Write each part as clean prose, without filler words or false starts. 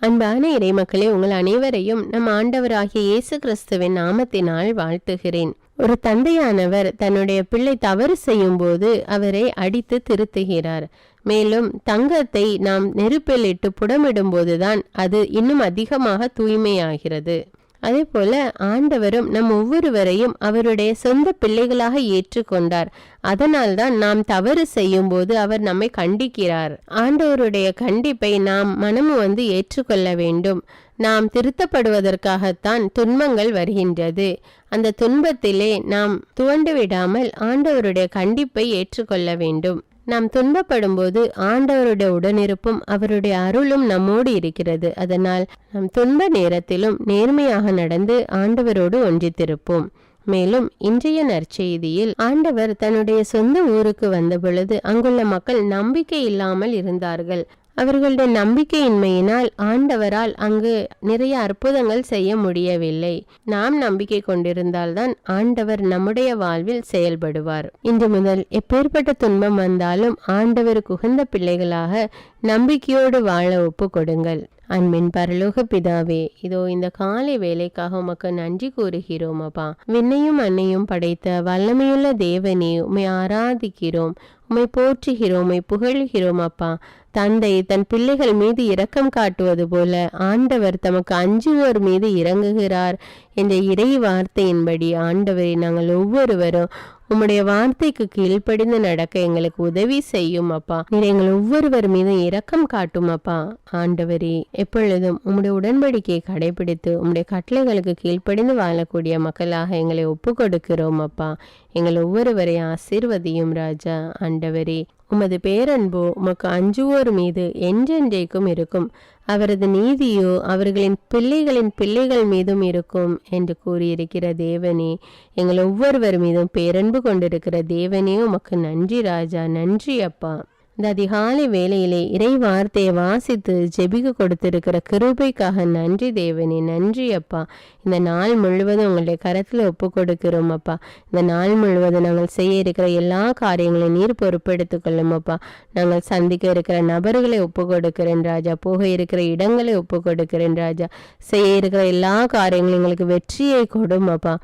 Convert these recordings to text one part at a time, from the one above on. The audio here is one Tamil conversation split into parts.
அன்பான இறைமக்களே, உங்கள் அனைவரையும் நம் ஆண்டவராகிய இயேசு கிறிஸ்துவின் நாமத்தினால் வாழ்த்துகிறேன். ஒரு தந்தையானவர் தன்னுடைய பிள்ளை தவறு செய்யும் போது அவரை அடித்து திருத்துகிறார். மேலும் தங்கத்தை நாம் நெருப்பில் இட்டு புடமிடும் போதுதான் அது இன்னும் அதிகமாக தூய்மையாகிறது. அதே போல ஆண்டவரும் நம் ஒவ்வொருவரையும் அவருடைய சொந்த பிள்ளைகளாக ஏற்றுக்கொண்டார். அதனால்தான் நாம் தவறு செய்யும் போது அவர் நம்மை கண்டிக்கிறார். ஆண்டவருடைய கண்டிப்பை நாம் மனமும் ஏற்றுக்கொள்ள வேண்டும். நாம் திருத்தப்படுவதற்காகத்தான் துன்பங்கள் வருகின்றது. அந்த துன்பத்திலே நாம் துவண்டு விடாமல் ஆண்டவருடைய கண்டிப்பை ஏற்றுக்கொள்ள வேண்டும். நாம் துன்பப்படும் போது ஆண்டவருடைய உடனிருப்பும் அவருடைய அருளும் நம்மோடு இருக்கிறது. அதனால் நம் துன்ப நேரத்திலும் நேர்மையாக நடந்து ஆண்டவரோடு ஒன்றித்திருப்போம். மேலும் இன்றைய நற்செய்தியில் ஆண்டவர் தன்னுடைய சொந்த ஊருக்கு வந்த பொழுது அங்குள்ள மக்கள் நம்பிக்கை இல்லாமல் இருந்தார்கள். அவர்களுடைய நம்பிக்கையின்மையினால் ஆண்டவரால் அங்கு நிறைய அற்புதங்கள் செய்ய முடியவில்லை. நாம் நம்பிக்கை கொண்டிருந்தால்தான் ஆண்டவர் நம்முடைய வாழ்வில் செயல்படுவார். இன்று முதல் எப்பேற்பட்ட துன்பம் வந்தாலும் ஆண்டவருக்கு உகந்த பிள்ளைகளாக நம்பிக்கையோடு வாழ ஒப்பு கொடுங்கள். அன்பின் பரலோக பிதாவே, இதோ இந்த காலை வேலைக்காக உமக்கு நன்றி கூறுகிறோம் அப்பா. விண்ணையும் மண்ணையும் படைத்த வல்லமையுள்ள தேவனே, உம்மை ஆராதிக்கிறோம், உம்மை போற்றுகிறோம், உம்மை புகழ்கிறோம் அப்பா. தந்தை தன் பிள்ளைகள் மீது இரக்கம் காட்டுவது போல ஆண்டவர் தமக்கு அஞ்சுவோர் மீது இறங்குகிறார் என்ற இறை வார்த்தையின்படி ஆண்டவரை நாங்கள் ஒவ்வொருவரும் உம்முடைய வார்த்தைக்கு கீழ்ப்படிந்து நடக்க எங்களுக்கு உதவி செய்யும் அப்பா. நீர் எங்கள் ஒவ்வொருவர் மீதும் இரக்கம் காட்டும் அப்பா. ஆண்டவரே, எப்பொழுதும் உம்முடைய உடன்படிக்கையை கடைபிடித்து உம்முடைய கட்டளைகளுக்கு கீழ்ப்படிந்து வாழக்கூடிய மக்களாக எங்களை ஒப்பு கொடுக்கிறோம் அப்பா. எங்கள் ஒவ்வொருவரை ஆசீர்வதியும் ராஜா. ஆண்டவரே, உமது பேரன்போ உமக்கு அஞ்சுவோர் மீது என்றென்றைக்கும் இருக்கும். அவரது நீதியோ அவர்களின் பிள்ளைகளின் பிள்ளைகள் மீதும் இருக்கும் என்று கூறியிருக்கிற தேவனே, எங்கள் ஒவ்வொருவர் மீதும் பேரன்பு கொண்டிருக்கிற தேவனே, உமக்கு நன்றி ராஜா. நன்றி அப்பா. இந்த அதிகாலை வேளையிலே இறை வார்த்தையை வாசித்து ஜெபிக்க கொடுத்திருக்கிற கிருபைக்காக நன்றி தேவனே. நன்றி அப்பா. இந்த நாள் முழுவதும் உங்களுடைய கரத்தில் ஒப்பு கொடுக்கிறோம் அப்பா. இந்த நாள் முழுவதும் நாங்கள் செய்ய இருக்கிற எல்லா காரியங்களையும் நீர் பொறுப்பெடுத்துக் கொள்ளும் அப்பா. நாங்கள் சந்திக்க இருக்கிற நபர்களை ஒப்பு கொடுக்கிறேன் ராஜா. போக இருக்கிற இடங்களை ஒப்பு கொடுக்கிறேன் ராஜா. செய்ய இருக்கிற எல்லா காரியங்களும் எங்களுக்கு வெற்றியை கொடும் அப்பா.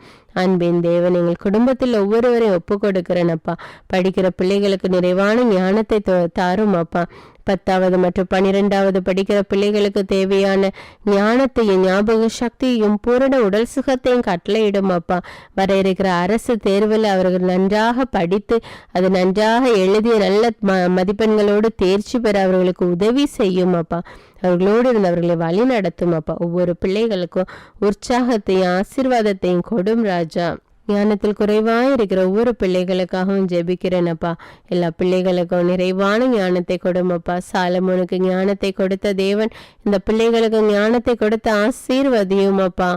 அன்பின் தேவன், எங்கள் குடும்பத்தில் ஒவ்வொருவரையும் ஒப்பு கொடுக்கிறேன் அப்பா. படிக்கிற பிள்ளைகளுக்கு நிறைவான ஞானத்தை தாரும் அப்பா. 10வது மற்றும் 12வது படிக்கிற பிள்ளைகளுக்கு தேவையான ஞானத்தையும் ஞாபக சக்தியையும் பூரண உடல் சுகத்தையும் கட்டளையிடும் அப்பா. வர இருக்கிற அரசு தேர்வில் அவர்கள் நன்றாக படித்து அது நன்றாக எழுதிய நல்ல மதிப்பெண்களோடு தேர்ச்சி பெற அவர்களுக்கு உதவி செய்யும் அப்பா. அவர்களோடு இருந்து அவர்களை வழி நடத்தும் அப்பா. ஒவ்வொரு பிள்ளைகளுக்கும் உற்சாகத்தையும் ஆசீர்வாதத்தையும் கொடும் ராஜா. ஞானத்தில் குறைவாக இருக்கிற ஒவ்வொரு பிள்ளைகளுக்காகவும் ஜெபிக்கிறேன் அப்பா. எல்லா பிள்ளைகளுக்கும் நிறைவான ஞானத்தை கொடுமப்பா. சாலமோனுக்கு ஞானத்தை கொடுத்த தேவன் இந்த பிள்ளைகளுக்கு ஞானத்தை கொடுத்து ஆசீர்வதியும் அப்பா.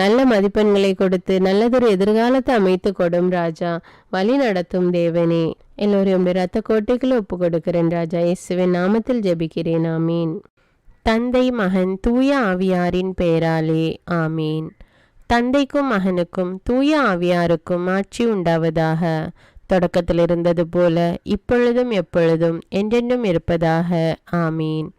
நல்ல மதிப்பெண்களை கொடுத்து நல்லதொரு எதிர்காலத்தை அமைத்து கொடும் ராஜா. வழி நடத்தும் தேவனே. எல்லோரையும் இரத்த கோட்டைக்குள்ள ஒப்பு கொடுக்கிறேன் ராஜா. இயேசுவின் நாமத்தில் ஜெபிக்கிறேன். ஆமீன். தந்தை, மகன், தூய ஆவியாரின் பெயராலே ஆமீன். தந்தைக்கும் மகனுக்கும் தூய ஆவியாருக்கும் ஆட்சி உண்டாவதாக. தொடக்கத்தில் இருந்தது போல இப்பொழுதும் எப்பொழுதும் என்றென்றும் இருப்பதாக. ஆமீன்.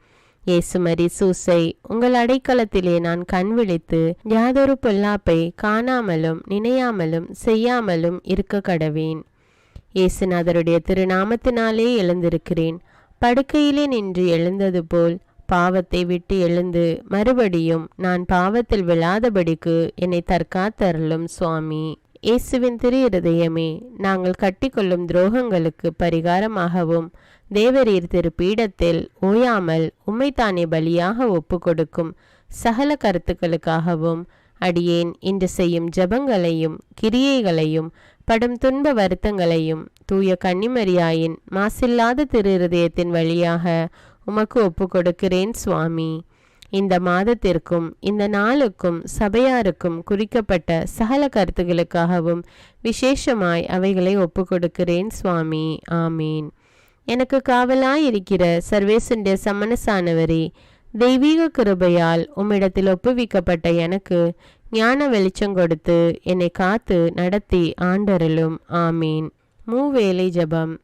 இயேசுமரி சூசை, உங்கள் அடைக்கலத்திலே நான் கண் விழித்து யாதொரு பொல்லாப்பை காணாமலும் நினையாமலும் செய்யாமலும் இருக்க கடவேன். இயேசுநாதருடைய திருநாமத்தினாலே எழுந்திருக்கிறேன். படுக்கையிலே நின்று எழுந்தது போல் பாவத்தை விட்டு எழுந்து மறுபடியும் நான் பாவத்தில் விழாதபடிக்கு என்னை தற்காத்தருளும் சுவாமி. இயேசுவின் திரு இருதயமே, நாங்கள் கட்டிக்கொள்ளும் துரோகங்களுக்கு பரிகாரமாகவும் தேவரீர் திரு பீடத்தில் ஓயாமல் உம்மைத்தானே பலியாக ஒப்பு கொடுக்கும் சகல கருத்துக்களுக்காகவும் அடியேன் இன்று செய்யும் ஜபங்களையும் கிரியைகளையும் படும் துன்ப வருத்தங்களையும் தூய கன்னிமரியாயின் மாசில்லாத திரு இருதயத்தின் வழியாக உமக்கு ஒப்பு கொடுக்கிறேன் சுவாமி. இந்த மாதத்திற்கும் இந்த நாளுக்கும் சபையாருக்கும் குறிக்கப்பட்ட சகல கருத்துகளுக்காகவும் விசேஷமாய் அவைகளை ஒப்பு கொடுக்கிறேன் சுவாமி. ஆமீன். எனக்கு காவலாயிருக்கிற சர்வேசுடைய சமணசானவரே, தெய்வீக கிருபையால் உம்மிடத்தில் ஒப்புவிக்கப்பட்ட எனக்கு ஞான வெளிச்சம் கொடுத்து என்னை காத்து நடத்தி ஆண்டருளும். ஆமீன். மூவேளை ஜபம்.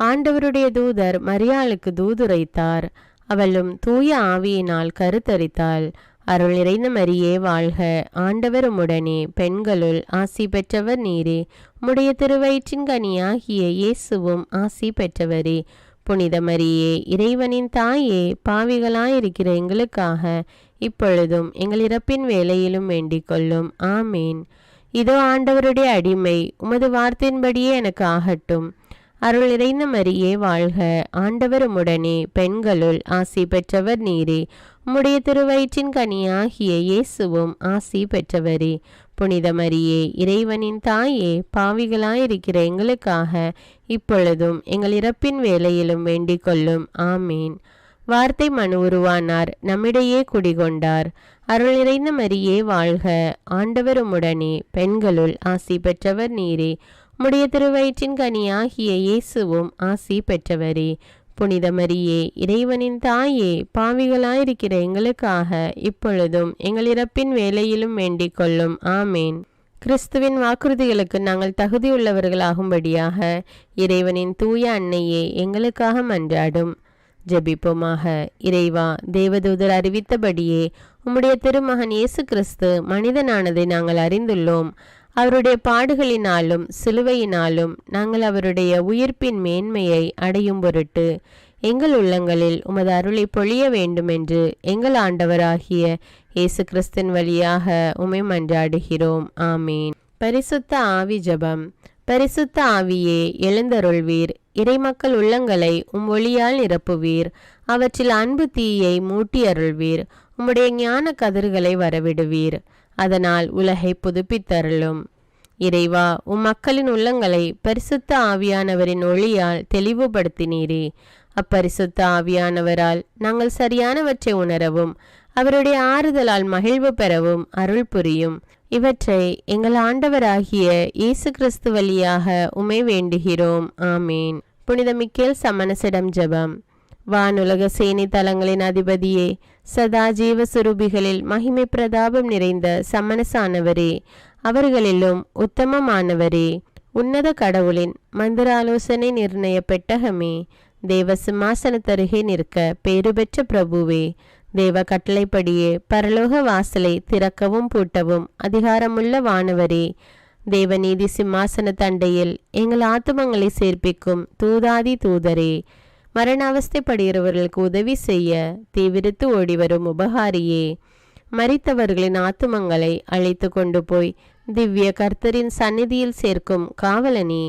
ஆண்டவருடைய தூதர் மரியாளுக்கு தூதுரைத்தார். அவளும் தூய ஆவியினால் கருத்தரித்தாள். அருள் நிறைந்த மரியே வாழ்க, ஆண்டவர் உம்முடனே, பெண்களுள் ஆசி பெற்றவர் நீரே. உம்முடைய திருவயிற்றின் கனியாகிய இயேசுவும் ஆசி பெற்றவரே. புனித மரியே, இறைவனின் தாயே, பாவிகளாயிருக்கிற எங்களுக்காக இப்பொழுதும் எங்கள் இறப்பின் வேளையிலும் வேண்டிக் கொள்ளும். ஆமேன். இதோ ஆண்டவருடைய அடிமை, உமது வார்த்தையின்படியே எனக்கு ஆகட்டும். அருள் நிறைந்த மரியே வாழ்க, ஆண்டவர் உம்முடனே, பெண்களுள் ஆசி பெற்றவர் நீரே. உம்முடைய திருவயிற்றின் கனியாகிய இயேசுவும் ஆசி பெற்றவரே. புனித மரியே, இறைவனின் தாயே, பாவிகளாயிருக்கிற எங்களுக்காக இப்பொழுதும் எங்கள் இறப்பின் வேளையிலும் வேண்டிக் கொள்ளும். ஆமேன். வார்த்தை மனு உருவானார், நம்மிடையே குடிகொண்டார். அருள் நிறைந்த மரியே வாழ்க, ஆண்டவர் உம்முடனே, பெண்களுள் ஆசி பெற்றவர் நீரே. உம்முடைய திருவயிற்றின் கனியாகிய இயேசுவும் ஆசி பெற்றவரே. புனித மரியே, இறைவனின் தாயே, பாவிகளாயிருக்கிற எங்களுக்காக இப்பொழுதும் எங்கள் இறப்பின் வேளையிலும் வேண்டிக் கொள்ளும். ஆமேன். கிறிஸ்துவின் வாக்குறுதிகளுக்கு நாங்கள் தகுதியுள்ளவர்களாகும்படியாக இறைவனின் தூய அன்னையே எங்களுக்காக மன்றாடும். ஜெபிப்போமாக. இறைவா, தேவதூதர் அறிவித்தபடியே உம்முடைய திருமகன் இயேசு கிறிஸ்து மனிதனானதை நாங்கள் அறிந்துள்ளோம். அவருடைய பாடுகளினாலும் சிலுவையினாலும் நாங்கள் அவருடைய உயிர்ப்பின் மேன்மையை அடையும் பொருட்டு எங்கள் உள்ளங்களில் உமது அருளை பொழிய வேண்டுமென்று எங்கள் ஆண்டவராகிய இயேசு கிறிஸ்தின் வழியாக உம்மை மன்றாடுகிறோம். ஆமீன். பரிசுத்த ஆவி ஜெபம். பரிசுத்த ஆவியே, எழுந்தருள்வீர். இறைமக்கள் உள்ளங்களை உம் ஒளியால் நிரப்புவீர். அவற்றில் அன்பு தீயை மூட்டி அருள்வீர். உம்முடைய ஞான கதிர்களை வரவிடுவீர். அதனால் உலகை புதுப்பித்தருளும். இறைவா, உம் மக்களின் உள்ளங்களை பரிசுத்த ஆவியானவரின் ஒளியால் தெளிவுபடுத்தினீரே. அப்பரிசுத்த ஆவியானவரால் நாங்கள் சரியானவற்றை உணரவும் அவருடைய ஆறுதலால் மகிழ்வு பெறவும் அருள் புரியும். இவற்றை எங்கள் ஆண்டவராகிய இயேசு கிறிஸ்து வழியாக உம்மை வேண்டுகிறோம். ஆமீன். புனித மிக்கேல் சமணசிடம் ஜெபம். வானுலக சேனை தலங்களின் அதிபதியே, சதா ஜீவ சுரூபிகளில் மகிமை பிரதாபம் நிறைந்த சமணசானவரே, அவர்களிலும் உத்தமமானவரே, உன்னத கடவுளின் மந்திராலோசனை நிர்ணய பெட்டகமே, தேவ சிம்மாசனத்தருகே நிற்க பேறு பெற்ற பிரபுவே, தேவ கட்டளைப்படியே பரலோக வாசலை திறக்கவும் பூட்டவும் அதிகாரமுள்ள வானவரே, தேவநீதி சிம்மாசன தண்டையில் எங்கள் ஆத்துமங்களை சேர்ப்பிக்கும் தூதாதி தூதரே, மரண அவஸ்தைப்படுகிறவர்களுக்கு உதவி செய்ய தீவிரித்து ஓடிவரும் உபகாரியே, மரித்தவர்களின் ஆத்துமங்களை அழைத்து கொண்டு போய் திவ்ய கர்த்தரின் சந்நிதியில் சேர்க்கும் காவலனே,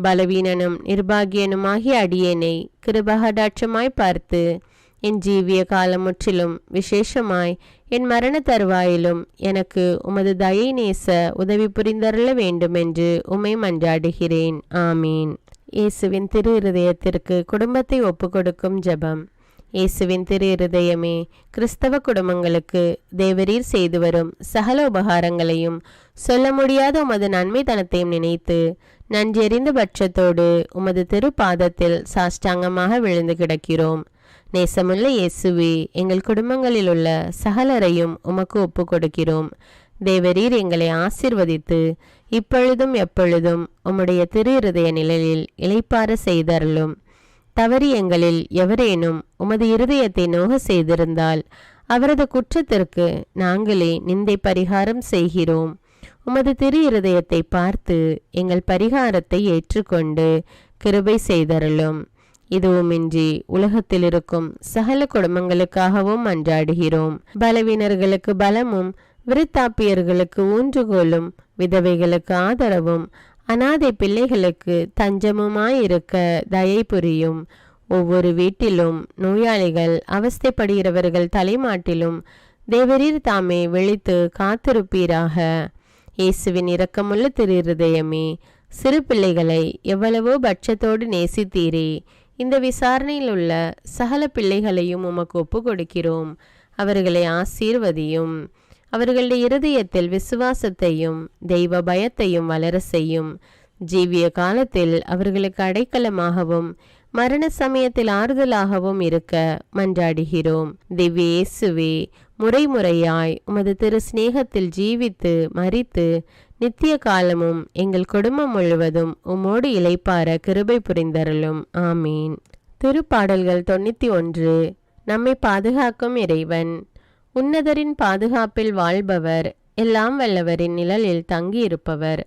பலவீனனும் நிர்பாகியனுமாகிய அடியேனை கிருபகடாட்சமாய் பார்த்து என் ஜீவிய காலம் முற்றிலும் விசேஷமாய் என் மரண தருவாயிலும் எனக்கு உமது தயை நேச உதவி புரிந்தருள வேண்டுமென்று உம்மை மன்றாடுகிறேன். ஆமீன். இயேசுவின் திரு இருதயத்திற்கு குடும்பத்தை ஒப்புக்கொடுக்கும் ஜெபம். இயேசுவின் திரு இருதயமே, கிறிஸ்தவ குடும்பங்களுக்கு தேவரீர் செய்து வரும் சகல உபகாரங்களையும் சொல்ல முடியாத உமது நன்மைத்தனத்தையும் நினைத்து நன்றெறிந்த பட்சத்தோடு உமது திருப்பாதத்தில் சாஷ்டாங்கமாக விழுந்து கிடக்கிறோம். நேசமுள்ள இயேசுவே, எங்கள் குடும்பங்களில் உள்ள சகலரையும் உமக்கு ஒப்பு கொடுக்கிறோம். தேவரீர் எங்களை ஆசீர்வதித்து இப்பொழுதும் எப்பொழுதும் உம்முடைய திரு இருதய நிழலில் இளைப்பாற செய்தருளும். தவறி எங்களில் எவரேனும் உமது இருதயத்தை நோக செய்திருந்தால் அவரது குற்றத்திற்கு நாங்களே நிந்தை பரிகாரம் செய்கிறோம். உமது திரு இருதயத்தை பார்த்து எங்கள் பரிகாரத்தை ஏற்றுக்கொண்டு கிருபை செய்தருளும். இதுவுமின்றி உலகத்தில் இருக்கும் சகல குடும்பங்களுக்காகவும் மன்றாடுகிறோம். பலவீனர்களுக்கு பலமும், விருத்தாப்பியர்களுக்கு ஊன்றுகோலும், விதவைகளுக்கு ஆதரவும், அனாதை பிள்ளைகளுக்கு தஞ்சமுமாயிருக்க தயை புரியும். ஒவ்வொரு வீட்டிலும் நோயாளிகள் அவஸ்தைப்படுகிறவர்கள் தலைமாட்டிலும் தேவரீர் தாமே விழித்து காத்திருப்பீராக. இயேசுவின் இரக்கமுள்ள திரு இருதயமே, சிறு பிள்ளைகளை எவ்வளவோ பட்சத்தோடு நேசித்தீரே. இந்த விசாரணையில் உள்ள சகல பிள்ளைகளையும் உமக்கு ஒப்பு கொடுக்கிறோம். அவர்களை ஆசீர்வதியும். அவர்களுடைய இருதயத்தில் விசுவாசத்தையும் தெய்வ பயத்தையும் வளர செய்யும். ஜீவிய காலத்தில் அவர்களுக்கு அடைக்கலமாகவும் மரண சமயத்தில் ஆறுதலாகவும் இருக்க மன்றாடுகிறோம். திவ்ய இயேசுவே, முறைமுறையாய் உமது திரு சிநேகத்தில் ஜீவித்து மரித்து நித்திய காலமும் எங்கள் குடும்பம் முழுவதும் உம்மோடு இளைப்பார கிருபை புரிந்தருளும். ஆமீன். திருப்பாடல்கள் 91. நம்மை பாதுகாக்கும் இறைவன். உன்னதரின் பாதுகாப்பில் வாழ்பவர், எல்லாம் வல்லவரின் நிழலில் தங்கியிருப்பவர்.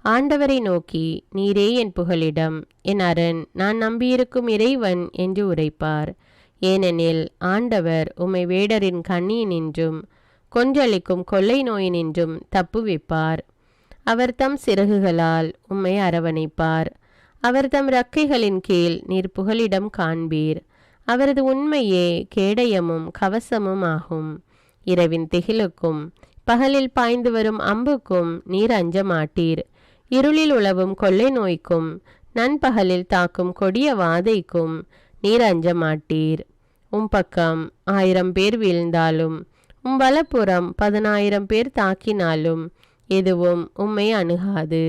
ஆண்டவரை நோக்கி, நீரே என் புகலிடம், என் அரண், நான் நம்பியிருக்கும் இறைவன் என்று உரைப்பார். ஏனெனில் ஆண்டவர் உம்மை வேடரின் கண்ணியினின்றும் கொன்றளிக்கும் கொள்ளை நோயினின்றும் தப்புவிப்பார். அவர் தம் சிறகுகளால் உம்மை அரவணைப்பார். அவர் தம் இறக்கைகளின் கீழ் நீர் புகலிடம் காண்பீர். அவரது உண்மையே கேடயமும் கவசமும் ஆகும். இரவின் திகிலுக்கும் பகலில் பாய்ந்து வரும் அம்புக்கும் நீர் அஞ்ச மாட்டீர். இருளில் உலவும் கொள்ளை நோய்க்கும் நண்பகலில் தாக்கும் கொடிய வாதைக்கும் நீர் அஞ்ச மாட்டீர். உம் பக்கம் 1000 பேர் வீழ்ந்தாலும் உம் வலப்புறம் 10,000 பேர் தாக்கினாலும் எதுவும் உம்மை அணுகாது.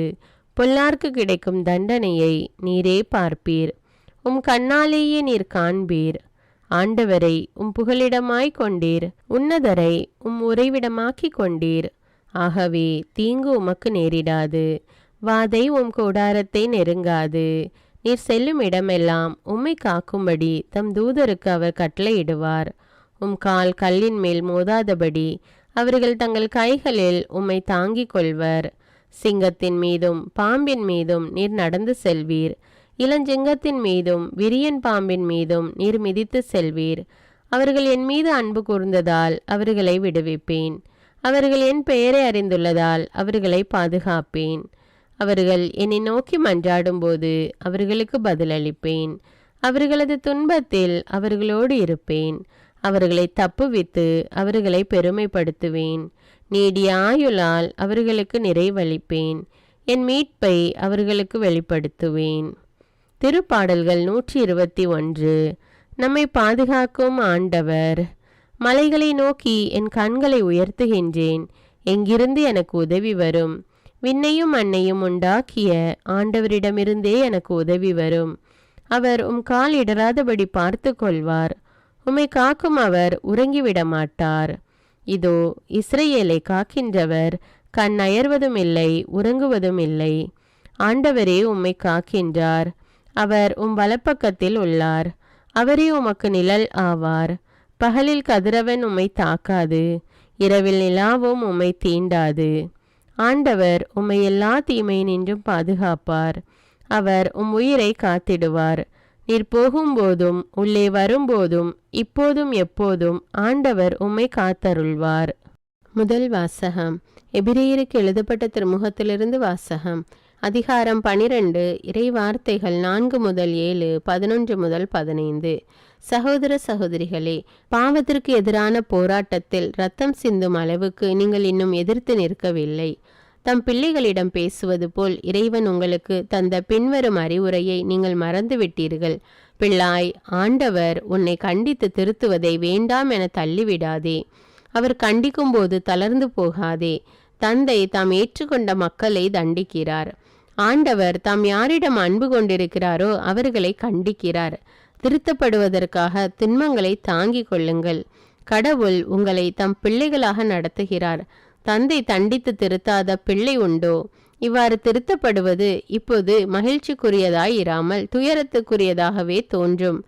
பொல்லார்க்கு கிடைக்கும் தண்டனையை நீரே பார்ப்பீர். உம் கண்ணாலேயே நீர் காண்பீர். ஆண்டவரை உம் புகலிடமாய் கொண்டீர். உன்னதரை உம் உறைவிடமாக்கி கொண்டீர். ஆகவே தீங்கு உமக்கு நேரிடாது. வாதை உம் கூடாரத்தை நெருங்காது. நீர் செல்லும் இடமெல்லாம் உம்மை காக்கும்படி தம் தூதருக்கு அவர் கட்டளையிடுவார். உம் கால் கல்லின் மேல் மோதாதபடி அவர்கள் தங்கள் கைகளில் உம்மை தாங்கிக் கொள்வர். சிங்கத்தின் மீதும் பாம்பின் மீதும் நீர் நடந்து செல்வீர். இளஞ்சிங்கத்தின் மீதும் விரியன் பாம்பின் மீதும் நீர் மிதித்து செல்வீர். அவர்கள் என் மீது அன்பு கூர்ந்ததால் அவர்களை விடுவிப்பேன். அவர்கள் என் பெயரை அறிந்துள்ளதால் அவர்களை பாதுகாப்பேன். அவர்கள் என்னை நோக்கி மன்றாடும்போது அவர்களுக்கு பதிலளிப்பேன். அவர்களது துன்பத்தில் அவர்களோடு இருப்பேன். அவர்களை தப்புவித்து அவர்களை பெருமைப்படுத்துவேன். நீடிய ஆயுளால் அவர்களுக்கு நிறைவளிப்பேன். என் மீட்பை அவர்களுக்கு வெளிப்படுத்துவேன். திருப்பாடல்கள் 121. நம்மை பாதுகாக்கும் ஆண்டவர். மலைகளை நோக்கி என் கண்களை உயர்த்துகின்றேன். எங்கிருந்து எனக்கு உதவி வரும்? விண்ணையும் மண்ணையும் உண்டாக்கிய ஆண்டவரிடமிருந்தே எனக்கு உதவி வரும். அவர் உம் கால் இடராதபடி பார்த்து கொள்வார். உம்மை காக்கும் அவர் உறங்கிவிட மாட்டார். இதோ இஸ்ரவேலை காக்கின்றவர் கண் அயர்வதும் இல்லை, உறங்குவதும் இல்லை. ஆண்டவரே உம்மை காக்கின்றார். அவர் உம் வலப்பக்கத்தில் உள்ளார். அவரே உமக்கு நிழல் ஆவார். பகலில் கதிரவன் உம்மை தாக்காது, இரவில் நிலாவும் உம்மை தீண்டாது. ஆண்டவர் உம்மை எல்லா தீமையினின்றும் பாதுகாப்பார். அவர் உம் உயிரை காத்திடுவார். நீர் போகும்போதும் உள்ளே வரும்போதும் இப்போதும் எப்போதும் ஆண்டவர் உம்மை காத்தருள்வார். முதல் வாசகம். எபிரேயருக்கு எழுதப்பட்ட திருமுகத்திலிருந்து வாசகம். அதிகாரம் 12. இறை வார்த்தைகள் 4 முதல் 7, 11 முதல் 15. சகோதர சகோதரிகளே, பாவத்திற்கு எதிரான போராட்டத்தில் இரத்தம் சிந்தும் அளவுக்கு நீங்கள் இன்னும் எதிர்த்து நிற்கவில்லை. தம் பிள்ளைகளிடம் பேசுவது போல் இறைவன் உங்களுக்கு தந்த பின்வரும் அறிவுரையை நீங்கள் மறந்துவிட்டீர்கள். பிள்ளாய், ஆண்டவர் உன்னை கண்டித்து திருத்துவதை வேண்டாம் என தள்ளிவிடாதே. அவர் கண்டிக்கும் போது தளர்ந்து போகாதே. தந்தை தாம் ஏற்றுக்கொண்ட மக்களை தண்டிக்கிறார். ஆண்டவர் தாம் யாரிடம் அன்பு கொண்டிருக்கிறாரோ அவர்களை கண்டிக்கிறார். திருத்தப்படுவதற்காக துன்பங்களை தாங்கிக் கொள்ளுங்கள். கடவுள் உங்களை தம் பிள்ளைகளாக நடத்துகிறார். தந்தை தண்டித்து திருத்தாத பிள்ளை உண்டோ? இவ்வாறு திருத்தப்படுவது இப்போது மகிழ்ச்சிக்குரியதாய் இராமல் துயரத்துக்குரியதாகவே தோன்றும்.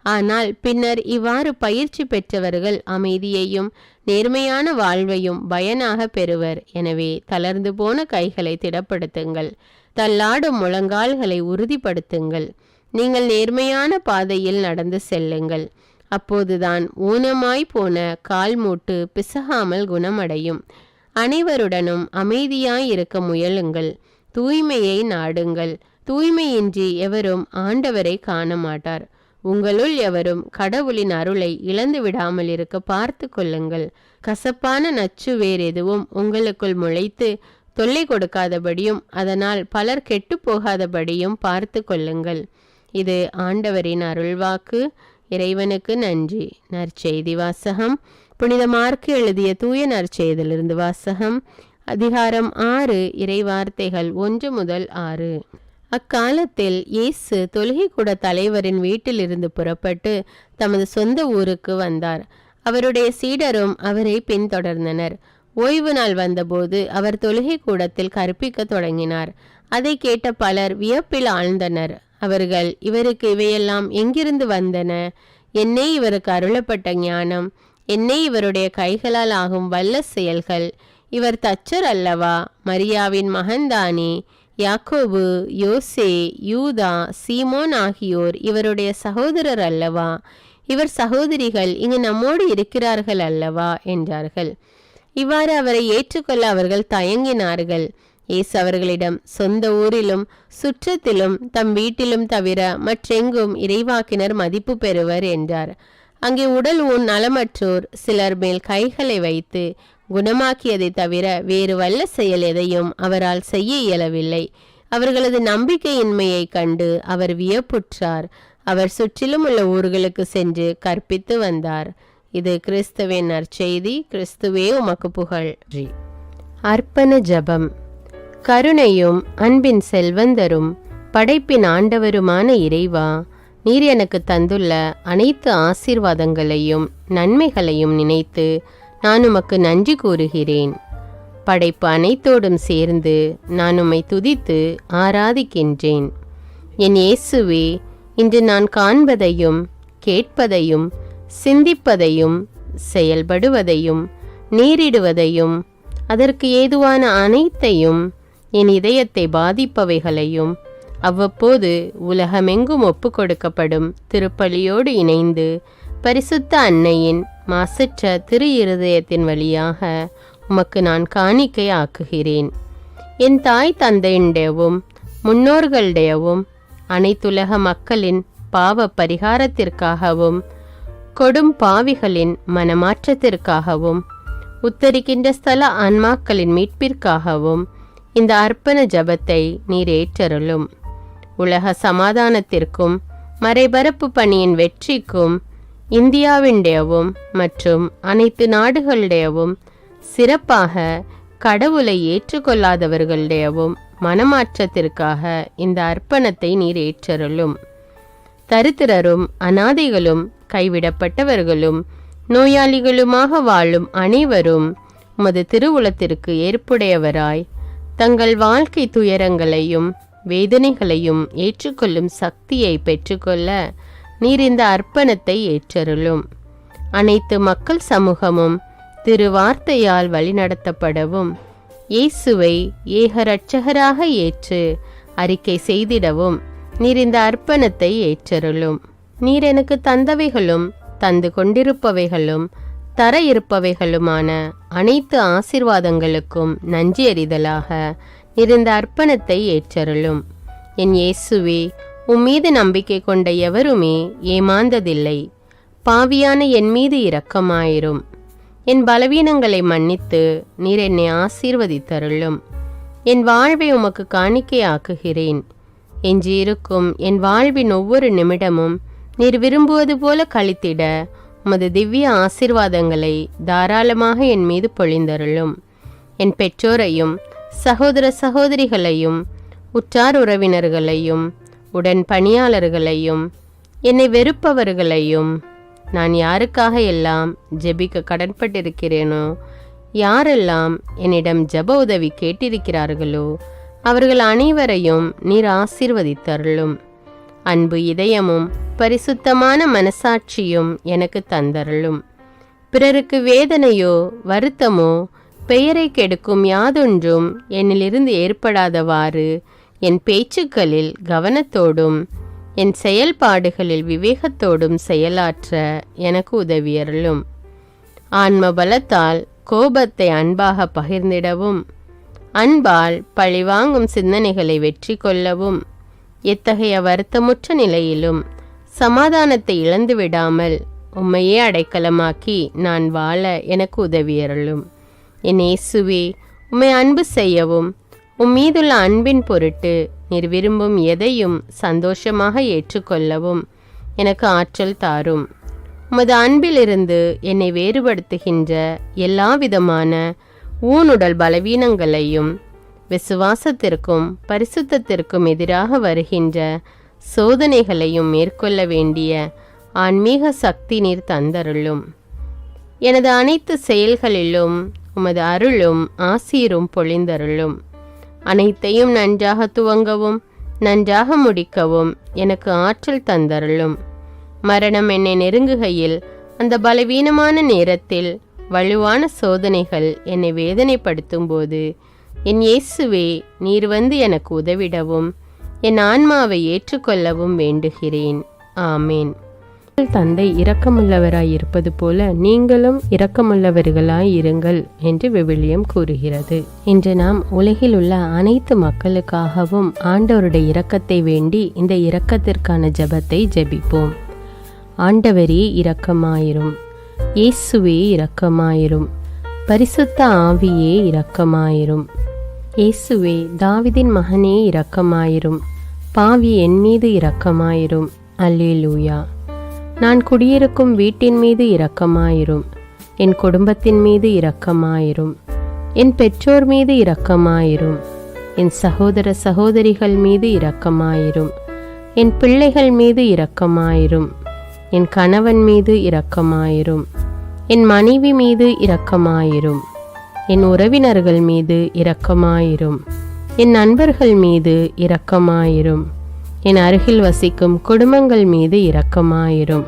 ஆனால் பின்னர் இவ்வாறு பயிற்சி பெற்றவர்கள் அமைதியையும் நேர்மையான வாழ்வையும் பயனாக பெறுவர். எனவே தளர்ந்து போன கைகளை திடப்படுத்துங்கள். தள்ளாடும் முழங்கால்களை உறுதிப்படுத்துங்கள். நீங்கள் நேர்மையான பாதையில் நடந்து செல்லுங்கள். அப்போதுதான் ஊனமாய் போன கால் மூட்டு பிசகாமல் குணமடையும். அனைவருடனும் அமைதியாய் இருக்க முயலுங்கள். தூய்மையை நாடுங்கள். தூய்மையின்றி எவரும் ஆண்டவரை காண மாட்டார். உங்களுள் எவரும் கடவுளின் அருளை இழந்து விடாமல் இருக்க பார்த்து கொள்ளுங்கள். கசப்பான நச்சு வேறு எதுவும் உங்களுக்குள் முளைத்து தொல்லை கொடுக்காதபடியும் அதனால் பலர் கெட்டு போகாதபடியும் பார்த்து கொள்ளுங்கள். இது ஆண்டவரின் அருள்வாக்கு. இறைவனுக்கு நன்றி. நற்செய்தி வாசகம். புனித மார்க்கு எழுதிய தூய நற்செய்தியிலிருந்து வாசகம். அதிகாரம் 6. இறைவார்த்தைகள் 1 முதல் 6. அக்காலத்தில் இயேசு தொழுகைக்கூட தலைவரின் வீட்டிலிருந்து புறப்பட்டு தமது சொந்த ஊருக்கு வந்தார். அவருடைய சீடரும் அவரை பின்தொடர்ந்தனர். ஓய்வு நாள் வந்தபோது அவர் தொழுகை கூடத்தில் கற்பிக்க தொடங்கினார். அதை கேட்ட பலர் வியப்பில் ஆழ்ந்தனர். அவர்கள், இவருக்கு இவையெல்லாம் எங்கிருந்து வந்தன? என்னே இவருக்கு அருளப்பட்ட ஞானம், என்னே இவருடைய கைகளால் ஆகும் வல்ல செயல்கள். இவர் தச்சர் அல்லவா? மரியாவின் மகன்தானே? யாக்கோபு, யோசே, யூதா, சீமோன் ஆகியோர் இவருடைய சகோதரர் அல்லவா? இவர் சகோதரிகள் இங்கு நம்மோடு இருக்கிறார்கள் அல்லவா என்றார்கள். இவ்வாறு அவரை ஏற்றுக்கொள்ள அவர்கள் தயங்கினார்கள். இயேசு அவர்களிடம், சொந்த ஊரிலும் சுற்றத்திலும் தம் வீட்டிலும் தவிர மற்றெங்கும் இறைவாக்கினர் மதிப்பு பெறுவர் என்றார். அங்கே உடல் ஊன் நலமற்றோர் சிலர் மேல் கைகளை வைத்து குணமாக்கியதை தவிர வேறு வல்ல செயல் எதையும் அவரால் செய்ய இயலவில்லை. அவர்களது நம்பிக்கையின்மையை கண்டு அவர் வியப்புற்றார். அவர் சுற்றிலும் உள்ள ஊர்களுக்கு சென்று கற்பித்து வந்தார். இது கிறிஸ்துவின் நற்செய்தி. கிறிஸ்துவே உமக்கு புகழ். அர்ப்பண ஜெபம். கருணையும் அன்பின் செல்வந்தரும் படைப்பின் ஆண்டவருமான இறைவா, நீர் எனக்கு தந்துள்ள அனைத்து ஆசீர்வாதங்களையும் நன்மைகளையும் நினைத்து நான் உமக்கு நன்றி கூறுகிறேன். படைப்பு அனைத்தோடும் சேர்ந்து நான் உம்மை துதித்து ஆராதிக்கின்றேன். என் இயேசுவே, இன்று நான் காண்பதையும் கேட்பதையும் சிந்திப்பதையும் செயல்படுவதையும் நேரிடுவதையும் அதற்கு ஏதுவான அனைத்தையும் என் இதயத்தை பாதிப்பவைகளையும் அவ்வப்போது உலகமெங்கும் ஒப்பு கொடுக்கப்படும் திருப்பலியோடு இணைந்து பரிசுத்த அன்னையின் மாசற்ற திரு இருதயத்தின் வழியாக உமக்கு நான் காணிக்கை ஆக்குகிறேன். என் தாய் தந்தையுடையவும் முன்னோர்களுடையவும் அனைத்துலக மக்களின் பாவ பரிகாரத்திற்காகவும் கொடும் பாவிகளின் மனமாற்றத்திற்காகவும் உத்தரிக்கின்ற ஸ்தல ஆன்மாக்களின் மீட்பிற்காகவும் இந்த அர்ப்பண ஜபத்தை நீர் ஏற்றருளும். உலக சமாதானத்திற்கும் மறைபரப்பு பணியின் வெற்றிக்கும் இந்தியாவின்டையவும் மற்றும் அனைத்து நாடுகளுடையவும் சிறப்பாக கடவுளை ஏற்றுக்கொள்ளாதவர்களுடையவும் மனமாற்றத்திற்காக இந்த அர்ப்பணத்தை நீர் ஏற்றருளும். தரித்திரரும் அனாதைகளும் கைவிடப்பட்டவர்களும் நோயாளிகளுமாக வாழும் அனைவரும் உமது திருவுளத்திற்கு ஏற்புடையவராய் தங்கள் வாழ்க்கை துயரங்களையும் வேதனைகளையும் ஏற்றுக்கொள்ளும் சக்தியை பெற்றுக்கொள்ள நீர் இந்த அர்ப்பணத்தை ஏற்றருளும். அனைத்து மக்கள் சமூகமும் திருவார்த்தையால் வழிநடத்தப்படவும் இயேசுவை ஏக இரட்சகராக ஏற்று அறிக்கை செய்திடவும் நீர் இந்த அர்ப்பணத்தை ஏற்றருளும். நீர் எனக்கு தந்தவைகளும் தந்து கொண்டிருப்பவைகளும் தர இருப்பவைகளுமான அனைத்து ஆசீர்வாதங்களுக்கும் நன்றி அறிதலாக நீர் இந்த அர்ப்பணத்தை ஏற்றருளும். என் இயேசுவே, உம்மீது நம்பிக்கை கொண்ட எவருமே ஏமாந்ததில்லை. பாவியான என் மீது இரக்கமாயிரும். என் பலவீனங்களை மன்னித்து நீர் என்னை ஆசீர்வதித்தருளும். என் வாழ்வை உமக்கு காணிக்கையாக்குகிறேன். எஞ்சியிருக்கும் என் வாழ்வின் ஒவ்வொரு நிமிடமும் நீர் விரும்புவது போல கழித்திட உமது திவ்ய ஆசீர்வாதங்களை தாராளமாக என் மீது பொழிந்தருளும். என் பெற்றோரையும் சகோதர சகோதரிகளையும் உற்றார் உறவினர்களையும் உடன் பணியாளர்களையும் என்னை வெறுப்பவர்களையும் நான் யாருக்காக எல்லாம் ஜெபிக்க கடன்பட்டிருக்கிறேனோ, யாரெல்லாம் என்னிடம் ஜெப உதவி கேட்டிருக்கிறார்களோ அவர்கள் அனைவரையும் நீர் ஆசீர்வதித்தருளும். அன்பு இதயமும் பரிசுத்தமான மனசாட்சியும் எனக்கு தந்தருளும். பிறருக்கு வேதனையோ வருத்தமோ பெயரை கெடுக்கும் யாதொன்றும் என்னிலிருந்து ஏற்படாதவாறு என் பேச்சுக்களில் கவனத்தோடும் என் செயல்பாடுகளில் விவேகத்தோடும் செயலாற்ற எனக்கு உதவியருளும். ஆன்ம பலத்தால் கோபத்தை அன்பாக பகிர்ந்திடவும் அன்பால் பழிவாங்கும் சிந்தனைகளை வெற்றி கொள்ளவும் எத்தகைய வருத்தமுற்ற நிலையிலும் சமாதானத்தை இழந்து விடாமல் உம்மையே அடைக்கலமாக்கி நான் வாழ எனக்கு உதவியருளும். என் இயேசுவே, உம்மை அன்பு செய்யவும் உம்மீதுள்ள அன்பின் பொருட்டு நீர் விரும்பும் எதையும் சந்தோஷமாக ஏற்றுக்கொள்ளவும் எனக்கு ஆற்றல் தாரும். உமது அன்பிலிருந்து என்னை வேறுபடுத்துகின்ற எல்லா விதமான ஊனுடல் பலவீனங்களையும் விசுவாசத்திற்கும் பரிசுத்தத்திற்கும் எதிராக வருகின்ற சோதனைகளையும் மேற்கொள்ள வேண்டிய ஆன்மீக சக்தி நீர் தந்தருளும். எனது அனைத்து செயல்களிலும் உமது அருளும் ஆசீரும் பொழிந்தருளும். அனைத்தையும் நன்றாக துவங்கவும் நன்றாக முடிக்கவும் எனக்கு ஆற்றல் தந்தருளும். மரணம் என்னை நெருங்குகையில், அந்த பலவீனமான நேரத்தில் வலுவான சோதனைகள் என்னை வேதனைப்படுத்தும் போது, என் இயேசுவே, நீர் வந்து எனக்கு உதவிடவும் என் ஆன்மாவை ஏற்றுக்கொள்ளவும் வேண்டுகிறேன். ஆமேன். தந்தை இரக்கமுள்ளவராய் இருப்பது போல நீங்களும் இரக்கமுள்ளவர்களாய் இருங்கள் என்று விவிலியம் கூறுகிறது. இன்று நாம் உலகில் உள்ள அனைத்து மக்களுக்காகவும் ஆண்டவருடைய இரக்கத்தை வேண்டி இந்த இரக்கத்திற்கான ஜெபத்தை ஜெபிப்போம். ஆண்டவரே இரக்கமாயிரும். இயேசுவே இரக்கமாயிரும். பரிசுத்த ஆவியே இரக்கமாயிரும். இயேசுவே, தாவீதின் மகனே இரக்கமாயிரும். பாவி என் மீது இரக்கமாயிரும். அல்லேலூயா. நான் குடியிருக்கும் வீட்டின் மீது இரக்கமாயிரும். என் குடும்பத்தின் மீது இரக்கமாயிரும். என் பெற்றோர் மீது இரக்கமாயிரும். என் சகோதர சகோதரிகள் மீது இரக்கமாயிரும். என் பிள்ளைகள் மீது இரக்கமாயிரும். என் கணவன் மீது இரக்கமாயிரும். என் மனைவி மீது இரக்கமாயிரும். என் உறவினர்கள் மீது இரக்கமாயிரும். என் நண்பர்கள் மீது இரக்கமாயிரும். என் அருகில் வசிக்கும் குடும்பங்கள் மீது இரக்கமாயிரும்.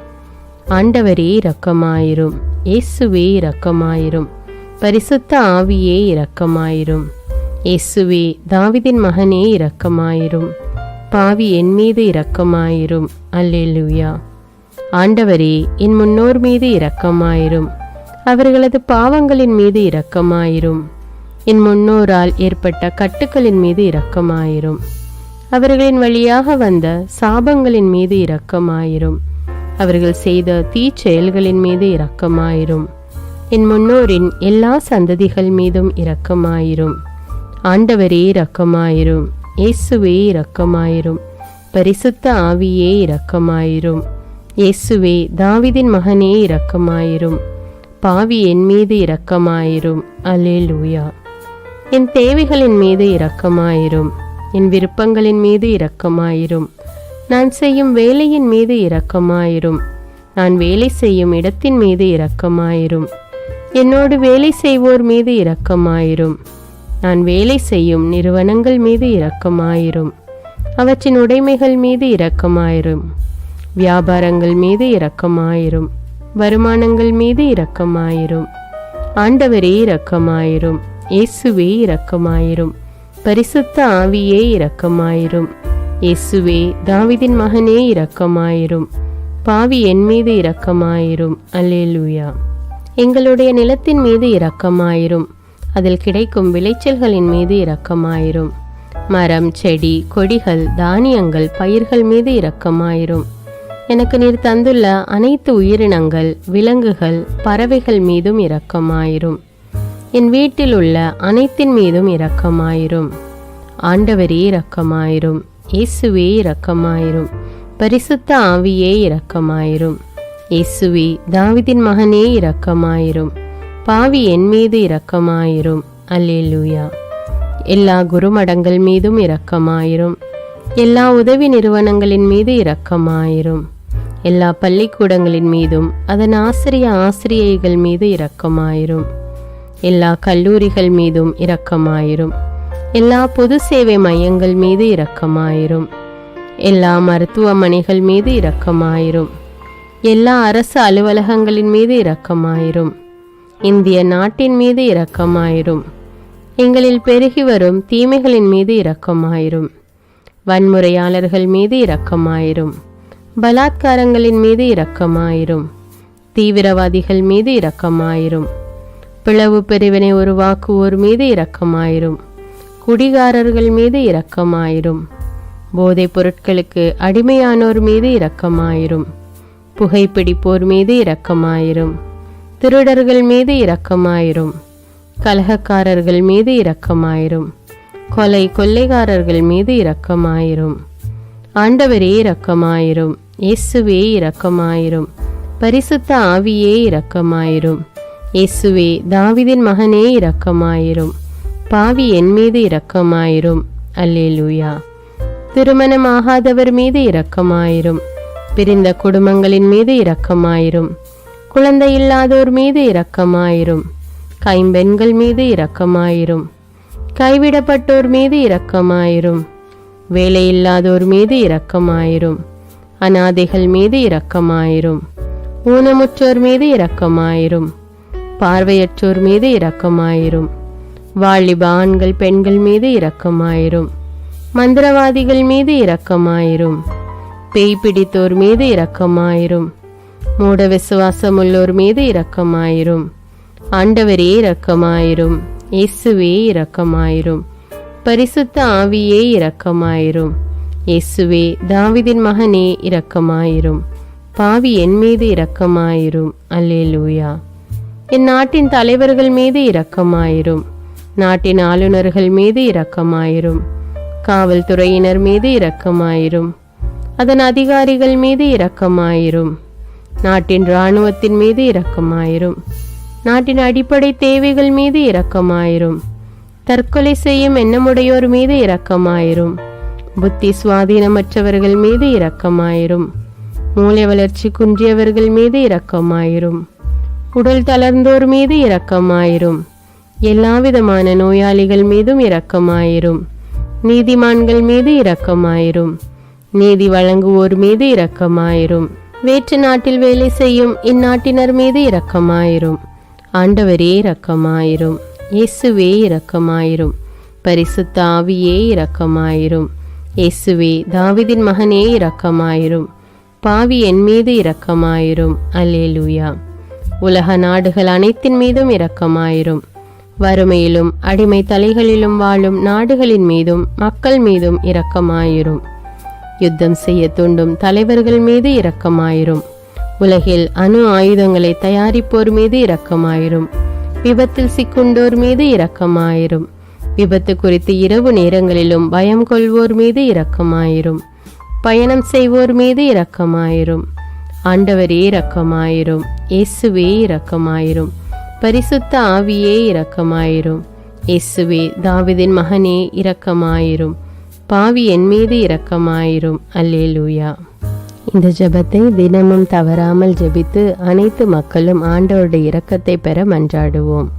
ஆண்டவரே இரக்கமாயிரும். இயேசுவே இரக்கமாயிரும். பரிசுத்த ஆவியே இரக்கமாயிரும். இயேசுவே, தாவீதின் மகனே இரக்கமாயிரும். பாவி என் மீது இரக்கமாயிரும். அல்லேலூயா. ஆண்டவரே, என் முன்னோர் மீது இரக்கமாயிரும். அவர்களது பாவங்களின் மீது இரக்கமாயிரும். என் முன்னோரால் ஏற்பட்ட கட்டுக்களின் மீது இரக்கமாயிரும். அவர்களின் வழியாக வந்த சாபங்களின் மீது இரக்கமாயிரும். அவர்கள் செய்த தீச்செயல்களின் மீது இரக்கமாயிரும். என் முன்னோரின் எல்லா சந்ததிகள் மீதும் இரக்கமாயிரும். ஆண்டவரே இரக்கமாயிரும். இயேசுவே இரக்கமாயிரும். பரிசுத்த ஆவியே இரக்கமாயிரும். இயேசுவே, தாவீதின் மகனே இரக்கமாயிரும். பாவி என் மீது இரக்கமாயிரும். அல்லேலூயா. என் தேவைகளின் மீது இரக்கமாயிரும். என் விருப்பங்களின் மீது இரக்கமாயிரும். நான் செய்யும் வேலையின் மீது இரக்கமாயிரும். நான் வேலை செய்யும் இடத்தின் மீது இரக்கமாயிரும். என்னோடு வேலை செய்வோர் மீது இரக்கமாயிரும். நான் வேலை செய்யும் நிறுவனங்கள் மீது இரக்கமாயிரும். அவற்றின் உடைமைகள் மீது இரக்கமாயிரும். வியாபாரங்கள் மீது இரக்கமாயிரும். வருமானங்கள் மீது இரக்கமாயிரும். ஆண்டவரே இரக்கமாயிரும். இயேசுவே இரக்கமாயிரும். பரிசுத்த ஆவியே இரக்கமாயிரும். இயேசுவே, தாவீதின் மகனே இரக்கமாயிரும். பாவி என் மீது இரக்கமாயிரும். அல்லேலூயா. எங்களுடைய நிலத்தின் மீது இரக்கமாயிரும். அதில் கிடைக்கும் விளைச்சல்களின் மீது இரக்கமாயிரும். மரம், செடி, கொடிகள், தானியங்கள், பயிர்கள் மீது இரக்கமாயிரும். எனக்கு நீர் தந்துள்ள அனைத்து உயிரினங்கள், விலங்குகள், பறவைகள் மீதும் இரக்கமாயிரும். என் வீட்டில் உள்ள அனைத்தின் மீதும் இரக்கமாயிரும். ஆண்டவரே இரக்கமாயிரும். இயேசுவே இரக்கமாயிரும். பரிசுத்த ஆவியே இரக்கமாயிரும். இயேசுவே, தாவீதின் மகனே இரக்கமாயிரும். பாவி என் மீது இரக்கமாயிரும். அல்லேலூயா. எல்லா குருமடங்கள் மீதும் இரக்கமாயிரும். எல்லா உதவி நிறுவனங்களின் மீது இரக்கமாயிரும். எல்லா பள்ளிக்கூடங்களின் மீதும் அதன் ஆசிரியைகள் மீது இரக்கமாயிரும். எல்லா கல்லூரிகள் மீதும் இரக்கமாயிரும். எல்லா பொது சேவை மையங்கள் மீது இரக்கமாயிரும். எல்லா மருத்துவமனைகள் மீது இரக்கமாயிரும். எல்லா அரசு அலுவலகங்களின் மீது இரக்கமாயிரும். இந்திய நாட்டின் மீது இரக்கமாயிரும். எங்களில் பெருகி வரும் தீமைகளின் மீது இரக்கமாயிரும். வன்முறையாளர்கள் மீது இரக்கமாயிரும். பலாத்காரங்களின் மீது இரக்கமாயிரும். தீவிரவாதிகள் மீது இரக்கமாயிரும். பிளவு பிரிவினை உருவாக்குவோர் மீது இரக்கமாயிரும். குடிகாரர்கள் மீது இரக்கமாயிரும். போதைப் பொருட்களுக்கு அடிமையானோர் மீது இரக்கமாயிரும். புகைப்பிடிப்போர் மீது இரக்கமாயிரும். திருடர்கள் மீது இரக்கமாயிரும். கலகக்காரர்கள் மீது இரக்கமாயிரும். கொள்ளைக்காரர்கள் மீது இரக்கமாயிரும். ஆண்டவரே இரக்கமாயிரும். இயேசுவே இரக்கமாயிரும். பரிசுத்த ஆவியே இரக்கமாயிரும். இயேசுவே, தாவீதின் மகனே இரக்கமாயிரும். பாவி என் மீது இரக்கமாயிரும். அல்லேலூயா. திருமணமாகாதவர் மீது இரக்கமாயிரும். பிரிந்த குடும்பங்களின் மீது இரக்கமாயிரும். குழந்தை இல்லாதோர் மீது இரக்கமாயிரும். கைம்பெண்கள் மீது இரக்கமாயிரும். கைவிடப்பட்டோர் மீது இரக்கமாயிரும். வேலையில்லாதோர் மீது இரக்கமாயிரும். அநாதைகள் மீது இரக்கமாயிரும். ஊனமுற்றோர் மீது இரக்கமாயிரும். பார்வையற்றோர் மீது இரக்கமாயிரும். வாலிப ஆண்கள் பெண்கள் மீது இரக்கமாயிரும். மந்திரவாதிகள் மீது இரக்கமாயிரும். பேய் பிடித்தோர் மீது இரக்கமாயிரும். மூட விசுவாசமுள்ளோர் மீது இரக்கமாயிரும். ஆண்டவரே இரக்கமாயிரும். இயேசுவே இரக்கமாயிரும். பரிசுத்த ஆவியே இரக்கமாயிரும். இயேசுவே தாவீதின் மகனே இரக்கமாயிரும். பாவி என் மீது இரக்கமாயிரும். அல்லேலூயா. என் நாட்டின் தலைவர்கள் மீது இரக்கமாயிரும். நாட்டின் ஆளுநர்கள் மீது இரக்கமாயிரும். காவல்துறையினர் மீது இரக்கமாயிரும். அதன் அதிகாரிகள் மீது இரக்கமாயிரும். நாட்டின் இராணுவத்தின் மீது இரக்கமாயிரும். நாட்டின் அடிப்படை தேவைகள் மீது இரக்கமாயிரும். தற்கொலை செய்யும் எண்ணமுடையோர் மீது இரக்கமாயிரும். புத்தி சுவாதீனமற்றவர்கள் மீது இரக்கமாயிரும். மூளை வளர்ச்சி குன்றியவர்கள் மீது இரக்கமாயிரும். உடல் தளர்ந்தோர் மீது இரக்கமாயிரும். எல்லாவிதமான நோயாளிகள் மீதும் இரக்கமாயிரும். நீதிமான்கள் மீது இரக்கமாயிரும். நீதி வழங்குவோர் மீது இரக்கமாயிரும். வேற்று நாட்டில் வேலை செய்யும் இந்நாட்டினர் மீது இரக்கமாயிரும். ஆண்டவரே இரக்கமாயிரும். இயேசுவே இரக்கமாயிரும். பரிசுத்த ஆவியே இரக்கமாயிரும். இயேசுவே தாவீதின் மகனே இரக்கமாயிரும். பாவி என் மீது இரக்கமாயிரும். அல்லேலூயா. உலக நாடுகள் அனைத்தின் மீதும் இரக்கமாயிரும். வறுமையிலும் அடிமை தலைகளிலும் வாழும் நாடுகளின் மீதும் மக்கள் மீதும் இரக்கமாயிரும். யுத்தம் செய்ய தூண்டும் தலைவர்கள் மீது இரக்கமாயிரும். உலகில் அணு ஆயுதங்களை தயாரிப்போர் மீது இரக்கமாயிரும். விபத்தில் சிக்குண்டோர் மீது இரக்கமாயிரும். விபத்து குறித்து இரவு நேரங்களிலும் பயம் கொள்வோர் மீது இரக்கமாயிரும். பயணம் செய்வோர் மீது இரக்கமாயிரும். ஆண்டவரே இரக்கமாயிரும். இயேசுவே இரக்கமாயிரும். பரிசுத்த ஆவியே இரக்கமாயிரும். இயேசுவே தாவீதின் மகனே இரக்கமாயிரும். பாவி என் மீது இரக்கமாயிரும். அல்லேலூயா. இந்த ஜெபத்தை தினமும் தவறாமல் ஜெபித்து அனைத்து மக்களும் ஆண்டவருடைய இரக்கத்தை பெற மன்றாடுவோம்.